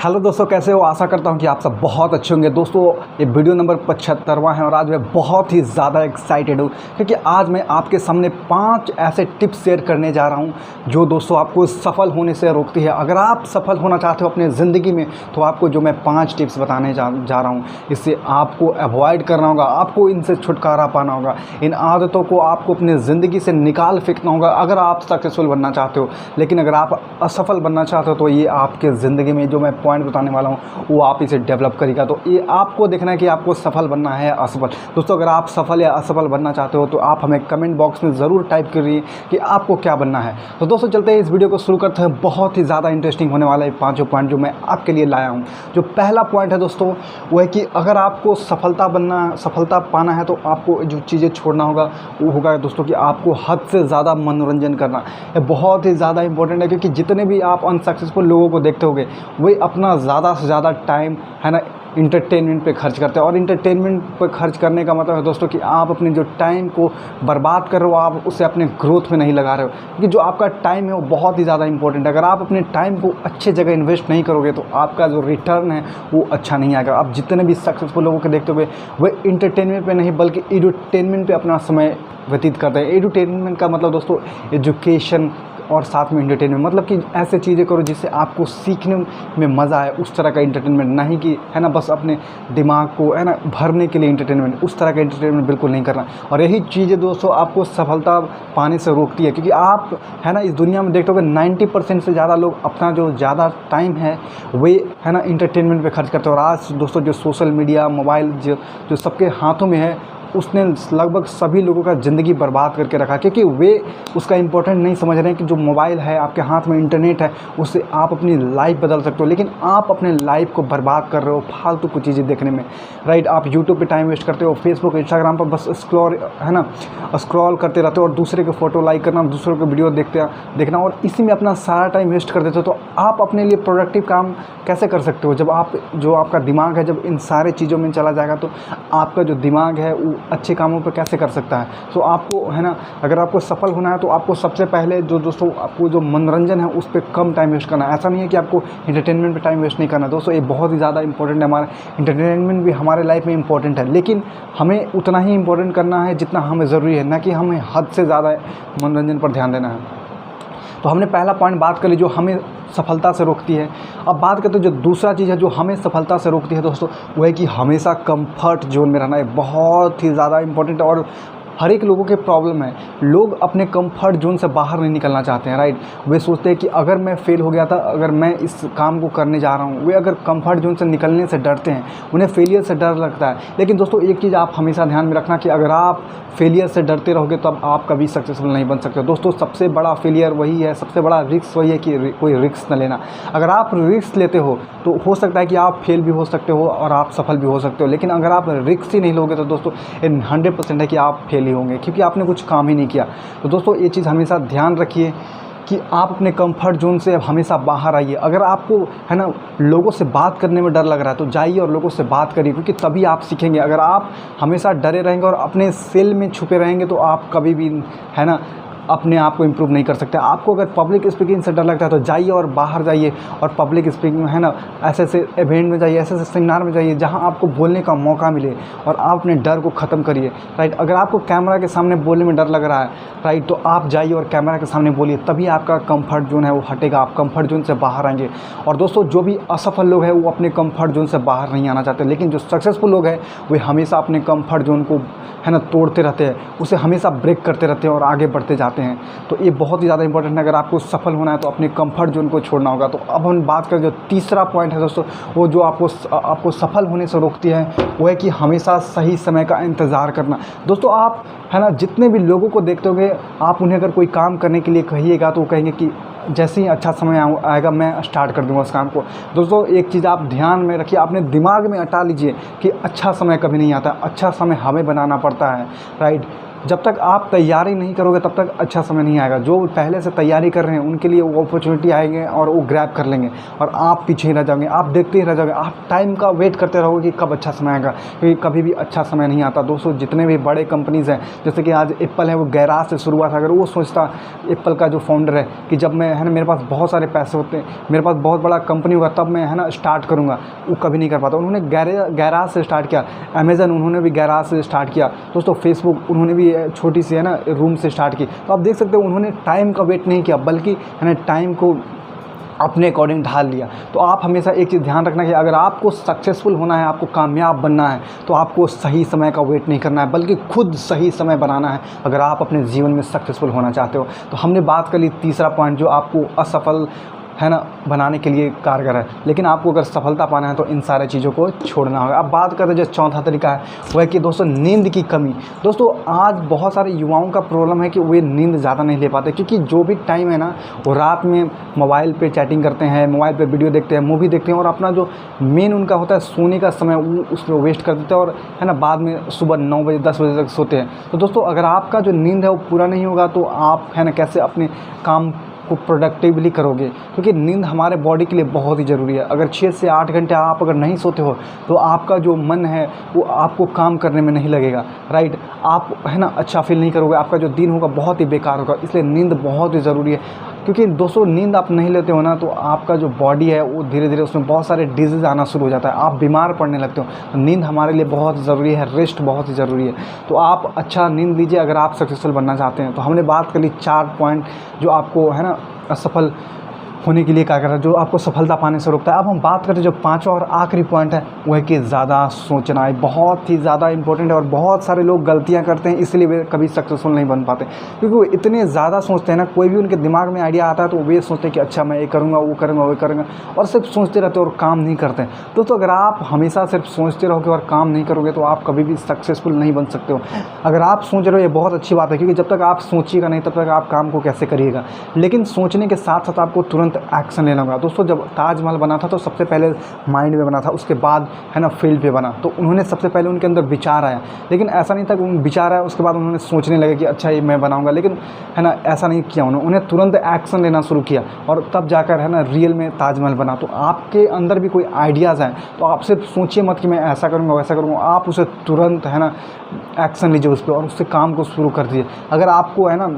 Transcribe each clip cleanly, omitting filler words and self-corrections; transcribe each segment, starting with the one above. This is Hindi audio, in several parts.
हेलो दोस्तों, कैसे हो? आशा करता हूं कि आप सब बहुत अच्छे होंगे। दोस्तों, ये वीडियो नंबर 75वां है और आज मैं बहुत ही ज़्यादा एक्साइटेड हूं क्योंकि आज मैं आपके सामने 5 ऐसे टिप्स शेयर करने जा रहा हूं जो दोस्तों आपको सफल होने से रोकती है। अगर आप सफल होना चाहते हो अपने ज़िंदगी में तो आपको जो मैं 5 टिप्स बताने जा रहा हूँ, इससे आपको अवॉइड करना होगा, आपको इनसे छुटकारा पाना होगा। इन आदतों को आपको अपनी ज़िंदगी से निकाल फेंकना होगा अगर आप सक्सेसफुल बनना चाहते हो। लेकिन अगर आप असफल बनना चाहते हो तो ये आपके ज़िंदगी में जो मैं पॉइंट बताने वाला हूँ वो आप इसे डेवलप करेगा। तो ये आपको देखना है कि आपको सफल बनना है या असफल। दोस्तों, अगर आप सफल या असफल बनना चाहते हो तो आप हमें कमेंट बॉक्स में ज़रूर टाइप करिए कि आपको क्या बनना है। तो दोस्तों, चलते हैं इस वीडियो को शुरू करते हैं। बहुत ही ज़्यादा इंटरेस्टिंग होने वाला है 5 पॉइंट जो मैं आपके लिए लाया हूँ। जो पहला पॉइंट है दोस्तों वो है कि अगर आपको सफलता पाना है तो आपको जो चीज़ें छोड़ना होगा वो होगा दोस्तों कि आपको हद से ज़्यादा मनोरंजन करना। ये बहुत ही ज़्यादा इंपॉर्टेंट है क्योंकि जितने भी आप अनसक्सेसफुल लोगों को देखते होंगे वही अपना ज़्यादा से ज़्यादा टाइम है ना इंटरटेनमेंट पे खर्च करते हैं। और इंटरटेनमेंट पे खर्च करने का मतलब है दोस्तों कि आप अपने जो टाइम को बर्बाद कर रहे हो, आप उसे अपने ग्रोथ में नहीं लगा रहे हो। क्योंकि जो आपका टाइम है वो बहुत ही ज़्यादा इंपॉर्टेंट है। अगर आप अपने टाइम को अच्छे जगह इन्वेस्ट नहीं करोगे तो आपका जो रिटर्न है वो अच्छा नहीं आएगा। आप जितने भी सक्सेसफुल लोगों को देखते हुए वह इंटरटेनमेंट पर नहीं बल्कि एडुटेनमेंट पर अपना समय व्यतीत करते हैं। एडुटेनमेंट का मतलब दोस्तों एजुकेशन और साथ में इंटरटेनमेंट, मतलब कि ऐसे चीज़ें करो जिससे आपको सीखने में मज़ा आए, उस तरह का इंटरटेनमेंट। नहीं कि है ना बस अपने दिमाग को है ना भरने के लिए इंटरटेनमेंट, उस तरह का इंटरटेनमेंट बिल्कुल नहीं करना। और यही चीज़ें दोस्तों आपको सफलता पाने से रोकती है क्योंकि आप है ना इस दुनिया में देखते हो 90% से ज़्यादा लोग अपना जो ज़्यादा टाइम है वे है ना इंटरटेनमेंट पे खर्च करते हैं। और आज दोस्तों जो सोशल मीडिया मोबाइल जो सबके हाथों में है उसने लगभग सभी लोगों का ज़िंदगी बर्बाद करके रखा क्योंकि वे उसका इम्पोर्टेंट नहीं समझ रहे हैं कि जो मोबाइल है आपके हाथ में, इंटरनेट है, उससे आप अपनी लाइफ बदल सकते हो। लेकिन आप अपने लाइफ को बर्बाद कर रहे हो फालतू कुछ चीज़ें देखने में, राइट। आप यूट्यूब पे टाइम वेस्ट करते हो, फेसबुक इंस्टाग्राम पर बस स्क्रॉल करते रहते हो और दूसरे के फ़ोटो लाइक करना, दूसरों के वीडियो देखना और इसी में अपना सारा टाइम वेस्ट कर देते हो। तो आप अपने लिए प्रोडक्टिव काम कैसे कर सकते हो जब आपका दिमाग है जब इन सारे चीज़ों में चला जाएगा तो आपका जो दिमाग है वो अच्छे कामों पर कैसे कर सकता है। तो आपको है ना अगर आपको सफल होना है तो आपको सबसे पहले जो दोस्तों आपको जो मनोरंजन है उस पर कम टाइम वेस्ट करना है। ऐसा नहीं है कि आपको इंटरटेनमेंट पे टाइम वेस्ट नहीं करना। दोस्तों, ये बहुत ही ज़्यादा इंपॉर्टेंट है। हमारा इंटरटेनमेंट भी हमारे लाइफ में इंपॉर्टेंट है, लेकिन हमें उतना ही इंपॉर्टेंट करना है जितना हमें ज़रूरी है, ना कि हमें हद से ज़्यादा मनोरंजन पर ध्यान देना है। तो हमने पहला पॉइंट बात कर ली जो हमें सफलता से रोकती है। अब बात करते हैं जो दूसरा चीज़ है जो हमें सफलता से रोकती है दोस्तों, वो है कि हमेशा कंफर्ट जोन में रहना। है बहुत ही ज़्यादा इंपॉर्टेंट है और हर एक लोगों के प्रॉब्लम है। लोग अपने कंफर्ट जोन से बाहर नहीं निकलना चाहते हैं, राइट। वे सोचते हैं कि अगर मैं फेल हो गया था, अगर मैं इस काम को करने जा रहा हूँ, वे अगर कंफर्ट जोन से निकलने से डरते हैं, उन्हें फेलियर से डर लगता है। लेकिन दोस्तों एक चीज़ आप हमेशा ध्यान में रखना कि अगर आप फेलियर से डरते रहोगे तो अब आप कभी सक्सेसफुल नहीं बन सकते। दोस्तों, सबसे बड़ा फेलियर वही है, सबसे बड़ा रिस्क वही है कि कोई रिस्क न लेना। अगर आप रिस्क लेते हो तो हो सकता है कि आप फेल भी हो सकते हो और आप सफल भी हो सकते हो। लेकिन अगर आप रिस्क ही नहीं लोगे तो दोस्तों 100% है कि आप फेल ही होंगे क्योंकि आपने कुछ काम ही नहीं किया। तो दोस्तों ये चीज़ हमेशा ध्यान रखिए कि आप अपने कंफर्ट जोन से हमेशा बाहर आइए। अगर आपको है ना लोगों से बात करने में डर लग रहा है तो जाइए और लोगों से बात करिए क्योंकि तभी आप सीखेंगे। अगर आप हमेशा डरे रहेंगे और अपने सेल में छुपे रहेंगे तो आप कभी भी है ना अपने आप को इम्प्रूव नहीं कर सकते। आपको अगर पब्लिक स्पीकिंग से डर लगता है तो जाइए और बाहर जाइए और पब्लिक स्पीकिंग है ना ऐसे इवेंट में जाइए, ऐसे सेमिनार में जाइए जहां आपको बोलने का मौका मिले और आप अपने डर को ख़त्म करिए, राइट। अगर आपको कैमरा के सामने बोलने में डर लग रहा है, राइट, तो आप जाइए और कैमरा के सामने बोलिए, तभी आपका कंफर्ट जोन है वो हटेगा, आप कंफर्ट जोन से बाहर आएंगे। और दोस्तों जो भी असफल लोग हैं वो अपने कंफर्ट जोन से बाहर नहीं आना चाहते, लेकिन जो सक्सेसफुल लोग हैं वे हमेशा अपने कंफर्ट जोन को है ना तोड़ते रहते हैं, उसे हमेशा ब्रेक करते रहते हैं और आगे बढ़ते जाते हैं। तो ये बहुत ही ज़्यादा इंपॉर्टेंट है। अगर आपको सफल होना है तो अपने कंफर्ट जोन को छोड़ना होगा। तो अब हम बात करें जो तीसरा पॉइंट है दोस्तों, वो जो आपको सफल होने से रोकती है वो है कि हमेशा सही समय का इंतज़ार करना। दोस्तों आप है ना जितने भी लोगों को देखते होंगे, आप उन्हें अगर कोई काम करने के लिए कहिएगा तो वो कहेंगे कि जैसे ही अच्छा समय आएगा मैं स्टार्ट कर दूंगा उस काम को। दोस्तों एक चीज़ आप ध्यान में रखिए, अपने दिमाग में अटा लीजिए कि अच्छा समय कभी नहीं आता, अच्छा समय हमें बनाना पड़ता है, राइट। जब तक आप तैयारी नहीं करोगे तब तक अच्छा समय नहीं आएगा। जो पहले से तैयारी कर रहे हैं उनके लिए वो अपॉर्चुनिटी आएंगे और वो ग्रैब कर लेंगे, और आप पीछे ही रह जाओगे, आप देखते ही रह जाओगे, आप टाइम का वेट करते रहोगे कि कब अच्छा समय आएगा, क्योंकि कभी भी अच्छा समय नहीं आता। दोस्तों जितने भी बड़े कंपनीज़ हैं, जैसे कि आज एप्पल है, वो गैराज से शुरुआत है। अगर वो सोचता, एप्पल का जो फाउंडर है, कि जब मैं है ना मेरे पास बहुत सारे पैसे होते हैं, मेरे पास बहुत बड़ा कंपनी होगा, तब मैं है ना स्टार्ट करूँगा, वो कभी नहीं कर पाता। उन्होंने गैराज से स्टार्ट किया। अमेज़न उन्होंने भी गैराज से स्टार्ट किया। दोस्तों फेसबुक उन्होंने भी छोटी सी है ना रूम से स्टार्ट की। तो आप देख सकते हो उन्होंने टाइम का वेट नहीं किया, बल्कि है ना टाइम को अपने अकॉर्डिंग ढाल लिया। तो आप हमेशा एक चीज़ ध्यान रखना कि अगर आपको सक्सेसफुल होना है, आपको कामयाब बनना है, तो आपको सही समय का वेट नहीं करना है, बल्कि खुद सही समय बनाना है अगर आप अपने जीवन में सक्सेसफुल होना चाहते हो। तो हमने बात कर ली तीसरा पॉइंट, जो आपको असफल है ना बनाने के लिए कारगर है। लेकिन आपको अगर सफलता पाना है तो इन सारी चीज़ों को छोड़ना होगा। अब बात करते हैं जो चौथा तरीका है, वो है कि दोस्तों नींद की कमी। दोस्तों आज बहुत सारे युवाओं का प्रॉब्लम है कि वे नींद ज़्यादा नहीं ले पाते, क्योंकि जो भी टाइम है ना, वो रात में मोबाइल पे चैटिंग करते हैं, मोबाइल पे वीडियो देखते हैं, मूवी देखते हैं, और अपना जो मेन उनका होता है सोने का समय, वो उसमें वेस्ट कर देते हैं, और है ना बाद में सुबह 9 बजे 10 बजे तक सोते हैं। तो दोस्तों अगर आपका जो नींद है वो पूरा नहीं होगा, तो आप है ना कैसे अपने काम को प्रोडक्टिवली करोगे, क्योंकि नींद हमारे बॉडी के लिए बहुत ही ज़रूरी है। अगर 6 से 8 घंटे आप अगर नहीं सोते हो, तो आपका जो मन है वो आपको काम करने में नहीं लगेगा, राइट। आप है ना अच्छा फील नहीं करोगे, आपका जो दिन होगा बहुत ही बेकार होगा। इसलिए नींद बहुत ही ज़रूरी है, क्योंकि दोस्तों नींद आप नहीं लेते हो ना, तो आपका जो बॉडी है वो धीरे धीरे उसमें बहुत सारे डिजीज़ आना शुरू हो जाता है, आप बीमार पड़ने लगते हो। तो नींद हमारे लिए बहुत ज़रूरी है, रेस्ट बहुत ही ज़रूरी है। तो आप अच्छा नींद लीजिए अगर आप सक्सेसफुल बनना चाहते हैं। तो हमने बात कर ली 4 पॉइंट जो आपको है ना असफल होने के लिए क्या कर रहा है, जो आपको सफलता पाने से रोकता है। अब हम बात करते हैं जो पांचवा और आखिरी पॉइंट है, वो है कि ज़्यादा सोचना है। बहुत ही ज़्यादा इंपॉर्टेंट है, और बहुत सारे लोग गलतियां करते हैं, इसलिए वे कभी सक्सेसफुल नहीं बन पाते, क्योंकि वो इतने ज़्यादा सोचते हैं ना। कोई भी उनके दिमाग में आइडिया आता है तो वे सोचते हैं कि अच्छा मैं ये करूँगा, वो करूँगा, वो करूँगा, और सिर्फ सोचते रहते हैं और काम नहीं करते हैं। दोस्तों अगर आप हमेशा सिर्फ सोचते रहोगे और काम नहीं करोगे, तो आप कभी भी सक्सेसफुल नहीं बन सकते हो। अगर आप सोच रहे हो, ये बहुत अच्छी बात है, क्योंकि जब तक आप सोचिएगा नहीं तब तक आप काम को कैसे करिएगा। लेकिन सोचने के साथ साथ आपको तुरंत एक्शन लेना होगा। दोस्तों जब ताजमहल बना था तो सबसे पहले माइंड में बना था, उसके बाद है ना फील्ड पे बना। तो उन्होंने सबसे पहले उनके अंदर विचार आया, लेकिन ऐसा नहीं था कि विचार आया उसके बाद उन्होंने सोचने लगे कि अच्छा ये मैं बनाऊंगा, लेकिन है ना ऐसा नहीं किया उन्हें तुरंत एक्शन लेना शुरू किया, और तब जाकर है ना रियल में ताजमहल बना। तो आपके अंदर भी कोई आइडियाज़ हैं तो आप सिर्फ सोचिए मत कि मैं ऐसा करूँगा वैसा करूँगा, आप उसे तुरंत है ना एक्शन लीजिए उस पर, और उससे काम को शुरू कर दीजिए। अगर आपको है ना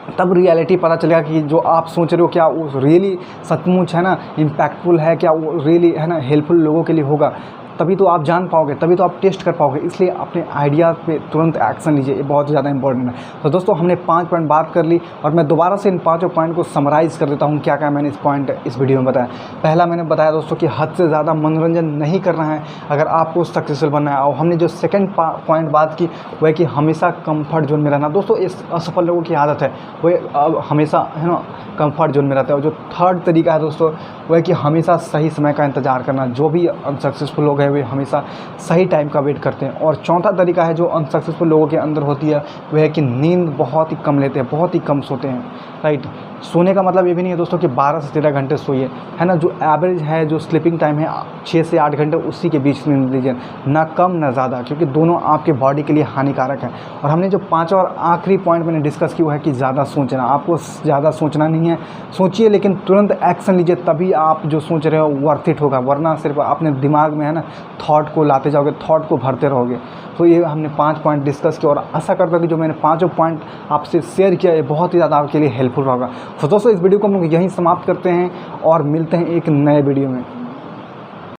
तब रियलिटी पता चलेगा कि जो आप सोच रहे हो क्या वो रियली सचमुच है ना इम्पैक्टफुल है, क्या वो रियली है ना हेल्पफुल लोगों के लिए होगा। तभी तो आप जान पाओगे, तभी तो आप टेस्ट कर पाओगे। इसलिए अपने आइडिया पे तुरंत एक्शन लीजिए, ये बहुत ज़्यादा इंपॉर्टेंट है। तो दोस्तों हमने 5 पॉइंट बात कर ली, और मैं दोबारा से इन 5 पॉइंट को समराइज़ कर देता हूँ क्या क्या मैंने इस वीडियो में बताया। पहला मैंने बताया दोस्तों कि हद से ज़्यादा मनोरंजन नहीं करना है अगर आपको सक्सेसफुल बनना है। और हमने जो सेकेंड पॉइंट बात की वह कि हमेशा कम्फर्ट जोन में रहना। दोस्तों इस असफल लोगों की आदत है वह हमेशा है ना कम्फर्ट जोन में रहता है। और जो थर्ड तरीका है दोस्तों वह कि हमेशा सही समय का इंतज़ार करना। जो भी अनसक्सेसफुल लोग हैं वे हमेशा सही टाइम का वेट करते हैं। और चौथा तरीका है जो अनसक्सेसफुल लोगों के अंदर होती है वह है कि नींद बहुत ही कम लेते हैं, बहुत ही कम सोते हैं, राइट। सोने का मतलब ये भी नहीं है दोस्तों कि 12 से 13 घंटे सोइए, है ना। जो एवरेज है, जो स्लीपिंग टाइम है 6 से 8 घंटे, उसी के बीच नींद लीजिए, ना कम ना ज़्यादा, क्योंकि दोनों आपके बॉडी के लिए हानिकारक है। और हमने जो 5वां और आखिरी पॉइंट मैंने डिस्कस किया है कि ज़्यादा सोचना। आपको ज़्यादा सोचना नहीं है, सोचिए लेकिन तुरंत एक्शन लीजिए, तभी आप जो सोच रहे हो वर्थ इट होगा। वरना सिर्फ अपने दिमाग में है ना थॉट को लाते जाओगे, थॉट को भरते रहोगे। तो ये हमने 5 पॉइंट डिस्कस किया, और आशा करता हूँ कि जो मैंने 5 पॉइंट आपसे शेयर किया ये बहुत ही ज़्यादा आपके लिए हेल्पफुल होगा। तो दोस्तों इस वीडियो को हम लोग यहीं समाप्त करते हैं और मिलते हैं एक नए वीडियो में।